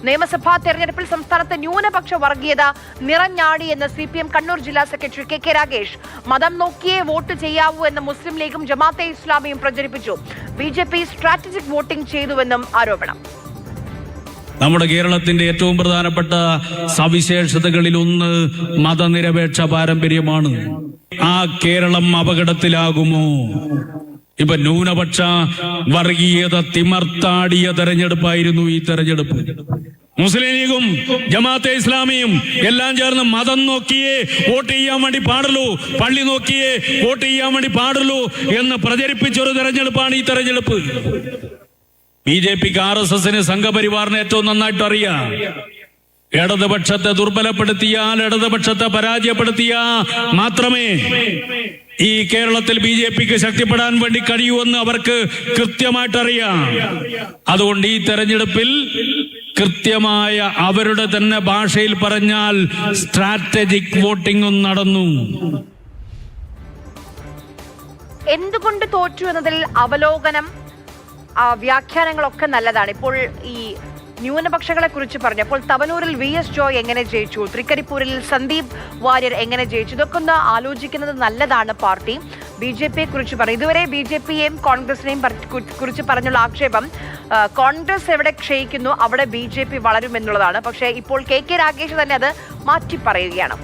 നിയമസഭാ തെരഞ്ഞെടുപ്പിൽ സംസ്ഥാനത്ത് ന്യൂനപക്ഷ വർഗീയത നിറഞ്ഞാടിയെന്ന് CPM കണ്ണൂർ ജില്ലാ സെക്രട്ടറി KK രാഗേഷ്. മതം നോക്കിയേ വോട്ട് ചെയ്യാവൂ എന്ന് മുസ്ലിം ലീഗും ജമാഅത്തെ ഇസ്ലാമിയും പ്രചരിപ്പിച്ചു. BJP സ്ട്രാറ്റജിക് വോട്ടിംഗ് ചെയ്തുവെന്നും ആരോപണം. നമ്മുടെ കേരളത്തിന്റെ ഏറ്റവും പ്രധാനപ്പെട്ട സവിശേഷതകളിൽ ഒന്ന് മതനിരപേക്ഷ പാരമ്പര്യമാണ്. ആ കേരളം അപകടത്തിലാകുമോ? ഇപ്പൊ ന്യൂനപക്ഷ വർഗീയത തിമർത്താടിയ തെരഞ്ഞെടുപ്പായിരുന്നു ഈ തെരഞ്ഞെടുപ്പ്. മുസ്ലിം ലീഗും ജമാഅത്തെ ഇസ്ലാമിയും എല്ലാം ചേർന്ന് മതം നോക്കിയേ വോട്ട് ചെയ്യാൻ വേണ്ടി പാടുള്ളൂ, പള്ളി നോക്കിയേ വോട്ട് ചെയ്യാൻ വേണ്ടി പാടുള്ളൂ എന്ന് പ്രചരിപ്പിച്ചൊരു തെരഞ്ഞെടുപ്പാണ് ഈ തെരഞ്ഞെടുപ്പ്. BJPക്ക് RSSന് സംഘപരിവാറിന് ഏറ്റവും നന്നായിട്ട് അറിയാം. ഇടതുപക്ഷത്തെ ദുർബലപ്പെടുത്തിയാൽ, ഇടതുപക്ഷത്തെ പരാജയപ്പെടുത്തിയാൽ മാത്രമേ ഈ കേരളത്തിൽ BJPക്ക് ശക്തിപ്പെടാൻ വേണ്ടി കഴിയൂവെന്ന് അവർക്ക് കൃത്യമായിട്ടറിയാം. അതുകൊണ്ട് ഈ തെരഞ്ഞെടുപ്പിൽ കൃത്യമായ അവരുടെ തന്നെ ഭാഷയിൽ പറഞ്ഞാൽ സ്ട്രാറ്റജിക് വോട്ടിംഗും നടന്നു. എന്തുകൊണ്ട് തോറ്റു എന്നതിൽ അവലോകനം, വ്യാഖ്യാനങ്ങളൊക്കെ നല്ലതാണ്. ഇപ്പോൾ ഈ ന്യൂനപക്ഷങ്ങളെ കുറിച്ച് പറഞ്ഞപ്പോൾ തവനൂരിൽ VS ജോയ് എങ്ങനെ ജയിച്ചു, തൃക്കരിപ്പൂരിൽ സന്ദീപ് വാര്യർ എങ്ങനെ ജയിച്ചു, ഇതൊക്കെ ഒന്ന് ആലോചിക്കുന്നത് നല്ലതാണ്. പാർട്ടി BJPയെ കുറിച്ച് പറയും. ഇതുവരെ BJPയെയും കോൺഗ്രസിനെയും കുറിച്ച് പറഞ്ഞുള്ള ആക്ഷേപം കോൺഗ്രസ് എവിടെ ക്ഷയിക്കുന്നു അവിടെ BJP വളരുമെന്നുള്ളതാണ്. പക്ഷേ ഇപ്പോൾ KK രാഗേഷ് തന്നെ അത് മാറ്റി പറയുകയാണ്.